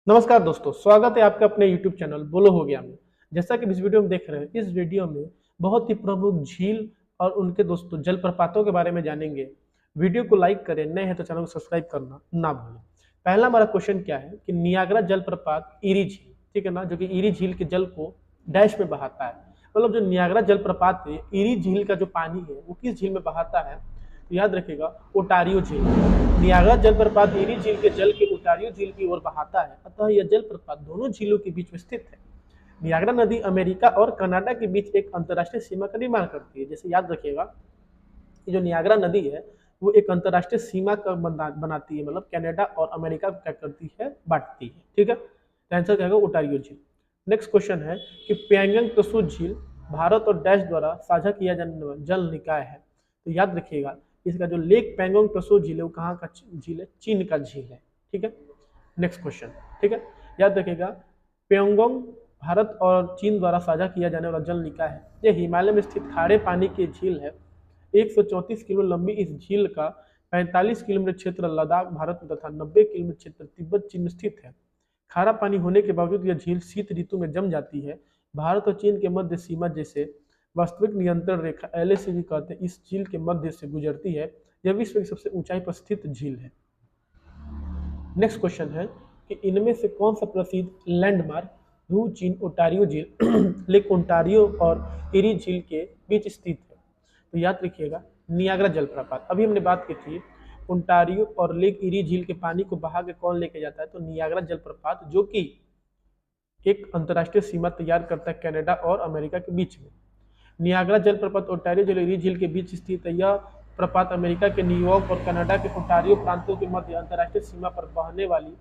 नमस्कार दोस्तों, स्वागत है आपका अपने YouTube चैनल बोलो हो गया में। जैसा कि इस वीडियो में देख रहे हैं, इस वीडियो में बहुत ही प्रमुख झील और उनके दोस्तों जलप्रपातों के बारे में जानेंगे। वीडियो को लाइक करें, नए हैं तो चैनल को सब्सक्राइब करना ना भूलें। पहला हमारा क्वेश्चन क्या है कि नियाग्रा जलप्रपात इरी झील, ठीक है ना, जो कि इरी झील के जल को डैश में बहाता है। मतलब जो नियाग्रा जलप्रपात है, इरी झील का जो पानी है वो किस झील में बहाता है, तो याद रखिएगा ओटारियो झील। नियाग्रा जलप्रपात इरी झील के जल के ओटारियो झील की ओर बहाता है, अतः यह जलप्रपात दोनों झीलों के बीच में स्थित है। नियाग्रा नदी अमेरिका और कनाडा के बीच एक अंतर्राष्ट्रीय सीमा का निर्माण करती है। जैसे याद रखिएगा कि जो नियाग्रा नदी है वो एक अंतर्राष्ट्रीय सीमा का बनाती है, मतलब कनाडा और अमेरिका को क्या करती है, बांटती है। ठीक है, तो आंसर क्या होगा ओटारियो झील। नेक्स्ट क्वेश्चन है कि प्यांगंग त्सो झील भारत और डैश द्वारा साझा किया जाने वाला जल निकाय है। तो याद रखिएगा इसका जो लेक पैंगोंग त्सो झील है वो कहाँ का झील है, चीन का झील है। ठीक है, नेक्स्ट क्वेश्चन। ठीक है, याद रखिएगा प्योंगोंग भारत और चीन द्वारा साझा किया जाने वाला जल निकाय है। यह हिमालय में स्थित खारे पानी की झील है। 134 किलोमीटर लंबी इस झील का 45 किलोमीटर क्षेत्र लद्दाख भारत में तथा 90 किलोमीटर क्षेत्र तिब्बत चीन में स्थित है। खारा पानी होने के बावजूद यह झील शीत ऋतु में जम जाती है। भारत और चीन के मध्य सीमा जैसे वास्तविक नियंत्रण रेखा LAC भी कहते हैं इस झील के मध्य से गुजरती है। यह विश्व की सबसे ऊंचाई पर स्थित झील है। नेक्स्ट क्वेश्चन है कि इनमें से कौन सा प्रसिद्ध लैंडमार्क ध्रुव चीन ओटारियो झील लेक ओंटारियो और इरी झील के बीच स्थित है। तो याद रखिएगा नियाग्रा जलप्रपात। अभी हमने बात की थी ओंटारियो और लेक इरी झील के पानी को बहा के कौन लेके जाता है, तो नियाग्रा जलप्रपात, जो कि एक अंतर्राष्ट्रीय सीमा तैयार करता है कनाडा और अमेरिका के बीच में। नियाग्रा जलप्रपात ओटारियो जल इरी झील के बीच स्थित है। यह प्रपात अमेरिका के न्यूयॉर्क और कनाडा के ओटारियो प्रांतों के मध्य अंतर्राष्ट्रीय सीमा पर बहने वाली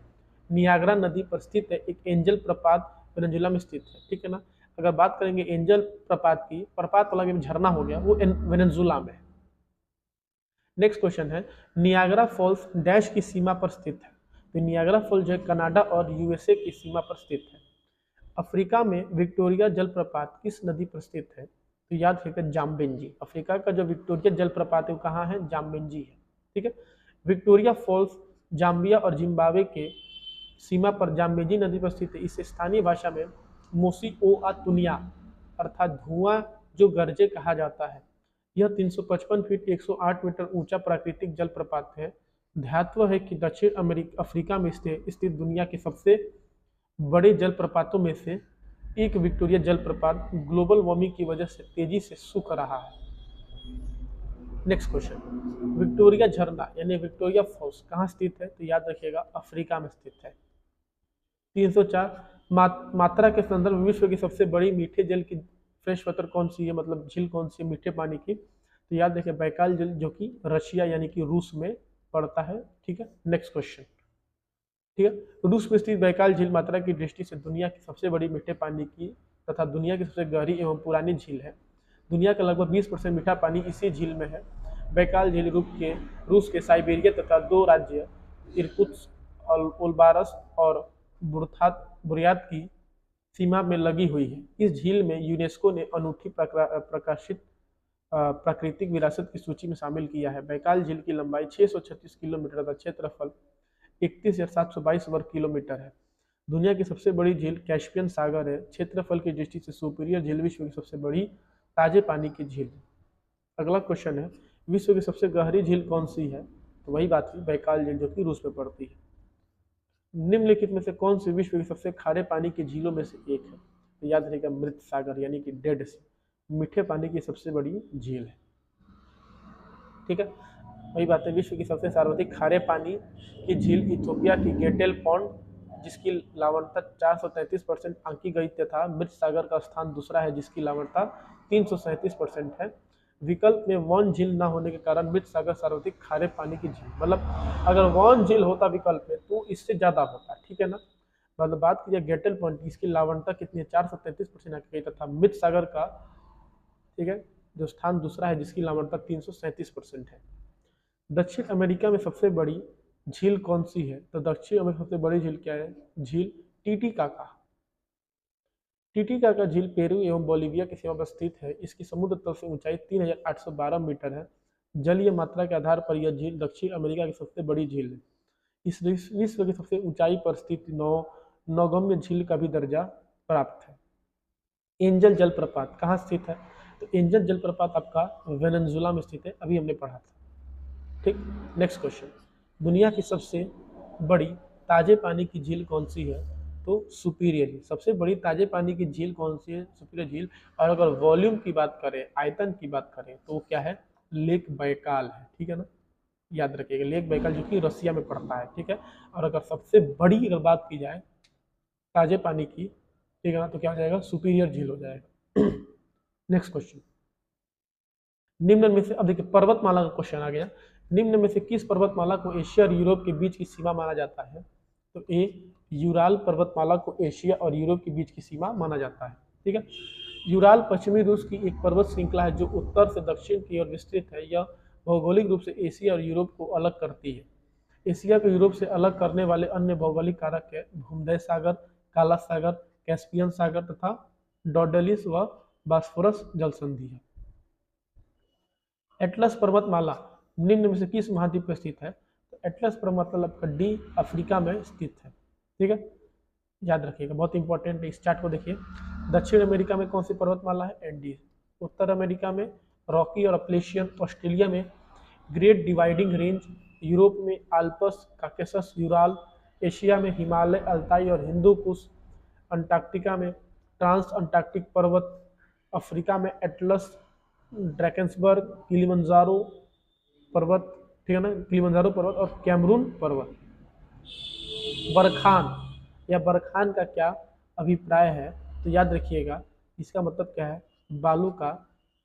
नियाग्रा नदी पर स्थित है। एक एंजल प्रपात वेनेजुला में स्थित है। ठीक है ना, अगर बात करेंगे एंजल प्रपात की, प्रपात वाला झरना हो गया, वो वेनेजुला में है। नेक्स्ट क्वेश्चन है नियाग्रा फॉल्स डैश की सीमा पर स्थित है। तो नियाग्रा फॉल जो है कनाडा और USA की सीमा पर स्थित है। अफ्रीका में विक्टोरिया जलप्रपात किस नदी पर स्थित है, तो याद रखिएगा जाम्बेंजी। अफ्रीका का जो विक्टोरिया जलप्रपात है वो कहाँ है, जाम्बेंजी है। ठीक है, विक्टोरिया फॉल्स जाम्बिया और जिम्बाब्वे के सीमा पर जाम्बेंजी नदी पर स्थित है। इसे स्थानीय भाषा में मोसी ओ आ तुनिया अर्थात धुआं जो गरजे कहा जाता है। यह 355 फीट 108 मीटर ऊंचा प्राकृतिक जलप्रपात है। ध्यात्व है कि दक्षिण अफ्रीका में स्थित दुनिया के सबसे बड़े जलप्रपातों में से एक विक्टोरिया जलप्रपात ग्लोबल वार्मिंग की वजह से तेजी से सूख रहा है। नेक्स्ट क्वेश्चन, विक्टोरिया झरना यानी विक्टोरिया फॉल्स कहाँ स्थित है, तो याद रखिएगा अफ्रीका में स्थित है। 304 मात्रा के संदर्भ में विश्व की सबसे बड़ी मीठे जल की फ्रेश वाटर कौन सी है, मतलब झील कौन सी है मीठे पानी की, तो याद रखिए बैकाल झील, जो कि रशिया यानी कि रूस में पड़ता है। ठीक है, नेक्स्ट क्वेश्चन। ठीक है, रूस में स्थित बैकाल झील मात्रा की दृष्टि से दुनिया की सबसे बड़ी मीठे पानी की तथा दुनिया की सबसे गहरी एवं पुरानी झील है। दुनिया का लगभग 20% मीठा पानी इसी झील में है। बैकाल झील रूस के साइबेरिया तथा 2 राज्य इर्कुत्स्क ओल्बारस और बुर्यात की सीमा में लगी हुई है। इस झील में यूनेस्को ने अनूठी प्रकाशित प्राकृतिक विरासत की सूची में शामिल किया है। बैकाल झील की लंबाई 636 किलोमीटर तथा क्षेत्रफल 31,722 वर्ग किलोमीटर है। दुनिया की सबसे बड़ी झील कैस्पियन सागर है। क्षेत्रफल की दृष्टि से सुपीरियर झील विश्व की सबसे बड़ी ताजे पानी की झील है। अगला क्वेश्चन है विश्व की सबसे गहरी झील कौन सी है, तो वही बात हुई बैकाल झील, जो कि रूस में पड़ती है। निम्नलिखित में से कौन सी विश्व की सबसे खारे पानी की झीलों में से एक है, तो याद रहेगा मृत सागर यानी कि डेड सी, मीठे पानी की सबसे बड़ी झील है। ठीक है, वही बात है विश्व की सबसे सर्वाधिक खारे पानी की झील इथियोपिया की गेटेल पॉन्ड, जिसकी लवणता 433% आंकी गई तथा मृत सागर का स्थान दूसरा है जिसकी लवणता 337% है। विकल्प में वॉन झील न होने के कारण मृत सागर सर्वाधिक खारे पानी की झील, मतलब अगर वॉन झील होता विकल्प में तो इससे ज्यादा होता। ठीक है ना, मतलब बात की जाए गेटेल पॉइंट की, इसकी लावणता कितनी है, 433% आंकी गई तथा मृत सागर का, ठीक है, जो स्थान दूसरा है जिसकी लावणता 337% है। दक्षिण अमेरिका में सबसे बड़ी झील कौन सी है, तो दक्षिण अमेरिका सबसे बड़ी झील क्या है, झील टीटीकाका। टीटीकाका झील पेरू एवं बोलीविया की सीमा पर स्थित है। इसकी समुद्र तल से ऊंचाई 3,812 मीटर है। जलीय मात्रा के आधार पर यह झील दक्षिण अमेरिका की सबसे बड़ी झील है। इस विश्व की सबसे ऊंचाई पर स्थित 9 नौगम्य झील का भी दर्जा प्राप्त है। एंजल जलप्रपात कहाँ स्थित है? तो एंजल जलप्रपात आपका वेनेजुला में स्थित है, अभी हमने पढ़ा था। ठीक, नेक्स्ट क्वेश्चन, दुनिया की सबसे बड़ी ताजे पानी की झील कौन सी है? तो सुपीरियर झील। सबसे बड़ी ताजे पानी की झील कौन सी है? सुपीरियर झील। और अगर वॉल्यूम की बात करें, आयतन की बात करें, तो वो क्या है? लेक बैकाल है। ठीक है ना, याद रखिएगा, लेक बैकाल जो कि रसिया में पड़ता है। ठीक है, और अगर सबसे बड़ी अगर बात की जाए ताजे पानी की, ठीक है ना, तो क्या हो जाएगा? सुपीरियर झील हो जाएगा। नेक्स्ट क्वेश्चन, निम्न में से, अब देखिए पर्वतमाला का क्वेश्चन आ गया, निम्न में से किस पर्वतमाला को एशिया और यूरोप के बीच की सीमा माना जाता है? तो ए यूराल पर्वतमाला को एशिया और यूरोप के बीच की सीमा माना जाता है। ठीक है, यूराल पश्चिमी रूस की एक पर्वत श्रृंखला है जो उत्तर से दक्षिण की ओर विस्तृत है। यह भौगोलिक रूप से एशिया और यूरोप को अलग करती है। एशिया को यूरोप से अलग करने वाले अन्य भौगोलिक कारक है भूमध्य सागर, काला सागर, कैस्पियन सागर तथा डोडेलिस व बास्फोरस जल संधि है। एटलस पर्वतमाला निम्न में से किस महाद्वीप पर स्थित है? तो एटलस पर्वतमाला का डी अफ्रीका में स्थित है। ठीक है, याद रखिएगा, बहुत इंपॉर्टेंट है। इस चार्ट को देखिए, दक्षिण अमेरिका में कौन सी पर्वतमाला है? एंडीज। उत्तर अमेरिका में रॉकी और अपलेशियन। ऑस्ट्रेलिया में ग्रेट डिवाइडिंग रेंज। यूरोप में आल्पस, काकेसस, यूराल। एशिया में हिमालय, अल्ताई और हिंदू कुश। अंटार्कटिका में ट्रांस अंटार्कटिक पर्वत। अफ्रीका में एटलस, ड्रैकेंसबर्ग, किलिमंजारो पर्वत, ठीक है ना, किलिमंजारो पर्वत और कैमरून पर्वत। बरखान या बरखान का क्या अभिप्राय है? तो याद रखिएगा, इसका मतलब क्या है? बालू का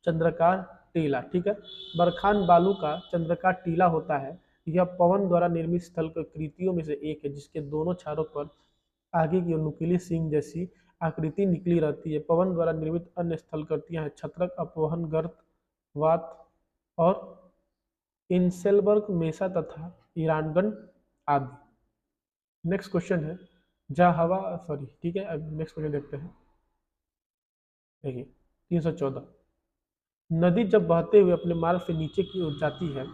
चंद्राकार टीला। ठीक है, बरखान बालू का चंद्राकार टीला होता है। यह पवन द्वारा निर्मित स्थल कृतियों में से एक है जिसके दोनों छोरों पर आगे की ओर नुकीली सींग जैसी आकृति निकली रहती है। पवन द्वारा निर्मित अन्य स्थल कृतियां हैं छत्रक, अपवहन, गर्त, वात और इंसेलबर्ग मेसा तथा ईरानगन आदि। नेक्स्ट क्वेश्चन है जाहवा, सॉरी, ठीक है, अब नेक्स्ट क्वेश्चन देखते हैं। देखिए 314, नदी जब बहते हुए अपने मार्ग से नीचे की ओर जाती है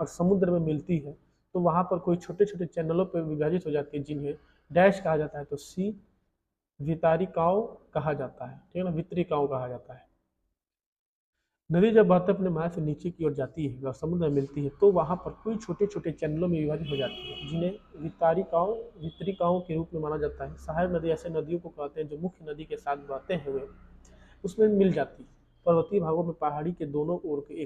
और समुद्र में मिलती है तो वहां पर कोई छोटे छोटे चैनलों पर विभाजित हो जाती है जिन्हें डैश कहा जाता है। तो सी वितारिकाओं कहा जाता है। ठीक है ना, वितरिकाओं कहा जाता है। नदी जब बहते अपने मार्ग से नीचे की ओर जाती है और समुद्र में मिलती है तो वहां पर कोई छोटे छोटे चैनलों में विभाजित हो जाती है जिन्हें वितरिकाओं के रूप में माना जाता है। सहायक नदी ऐसे नदियों को कहते हैं जो मुख्य नदी के साथ बहते हुए उसमें मिल जाती है। पर्वतीय भागों में पहाड़ी के दोनों ओर के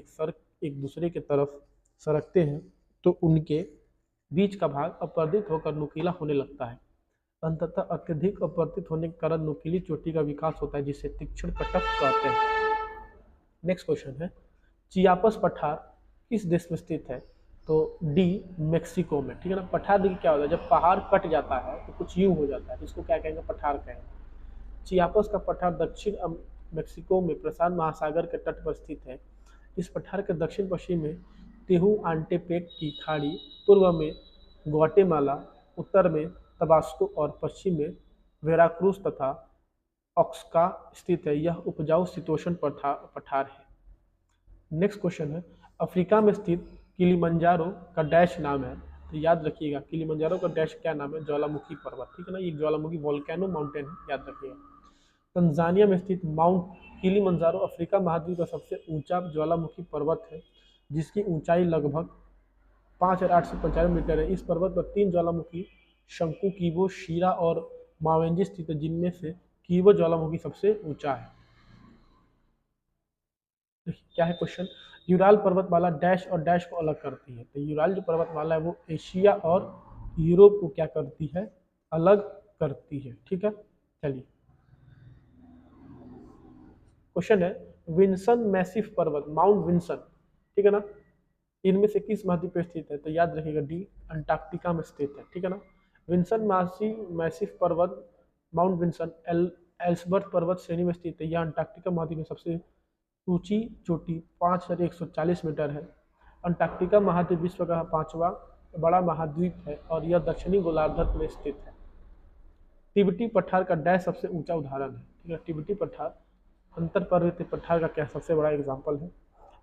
एक दूसरे के तरफ सरकते हैं तो उनके बीच का भाग अपवर्तित होकर नुकीला होने लगता है। अंततः अत्यधिक अपवर्तित होने के कारण नुकीली चोटी का विकास होता है जिसे तीक्ष्ण कटक कहते हैं। नेक्स्ट क्वेश्चन है चियापस पठार किस देश में स्थित है? तो डी मेक्सिको में। ठीक है ना, पठार देखिए क्या होता है, जब पहाड़ कट जाता है तो कुछ यूं हो जाता है, इसको क्या कहेंगे? पठार कहेंगे। चियापस का पठार दक्षिण मेक्सिको में प्रशांत महासागर के तट पर स्थित है। इस पठार के दक्षिण पश्चिम में तेहुआंटेपेक की खाड़ी, पूर्व में ग्वाटेमाला, उत्तर में तबास्को और पश्चिम में वेराक्रूस तथा ऑक्सका स्थित है। यह उपजाऊ शीतोष्ण पठार है। नेक्स्ट क्वेश्चन है अफ्रीका में स्थित किलिमंजारो का डैश नाम है? तो याद रखिएगा, किलिमंजारो का डैश क्या नाम है? ज्वालामुखी पर्वत। ठीक है ना, ये ज्वालामुखी वोल्केनो माउंटेन है, याद रखिएगा। तंजानिया में स्थित माउंट किलिमंजारो अफ्रीका महाद्वीप का सबसे ऊंचा ज्वालामुखी पर्वत है जिसकी ऊंचाई लगभग 5895 मीटर है। इस पर्वत पर 3 ज्वालामुखी शंकु, कीबो, शीरा और मावेंजी स्थित है जिनमें से कीबो ज्वालामुखी सबसे ऊंचा है। क्या है क्वेश्चन? यूराल पर्वतमाला डैश और डैश को अलग करती है। तो यूराल जो पर्वतमाला है वो एशिया और यूरोप को क्या करती है? अलग करती है। ठीक है, चलिए क्वेश्चन है विंसन मैसिव पर्वत, माउंट विंसन, ठीक है ना, इनमें से किस महाद्वीप पर स्थित है? तो याद रखिएगा डी अंटार्कटिका में स्थित है। ठीक है ना, विंसन मैसिव पर्वत, माउंट विंसन एल्सवर्थ पर्वत श्रेणी में स्थित है। यह अंटार्कटिका महाद्वीप में सबसे ऊंची चोटी 5140 मीटर है। अंटार्कटिका महाद्वीप विश्व का 5वां बड़ा महाद्वीप है और यह दक्षिणी गोलार्ध में स्थित है। तिब्बती पठार का डैश सबसे ऊंचा उदाहरण है। ठीक है, तिब्बती पठार अंतर पर्वतीय पठार का क्या सबसे बड़ा एग्जाम्पल है।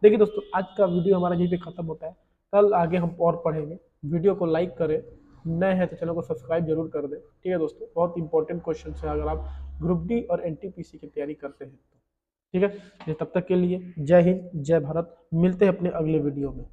देखिए दोस्तों, आज का वीडियो हमारा यहीं पे खत्म होता है। कल आगे हम और पढ़ेंगे। वीडियो को लाइक करें नए हैं तो चैनल को सब्सक्राइब जरूर कर दें। ठीक है दोस्तों, बहुत इंपॉर्टेंट क्वेश्चन है अगर आप ग्रुप डी और एनटीपीसी की तैयारी करते हैं तो। ठीक है, तब तक के लिए जय हिंद जय भारत, मिलते हैं अपने अगले वीडियो में।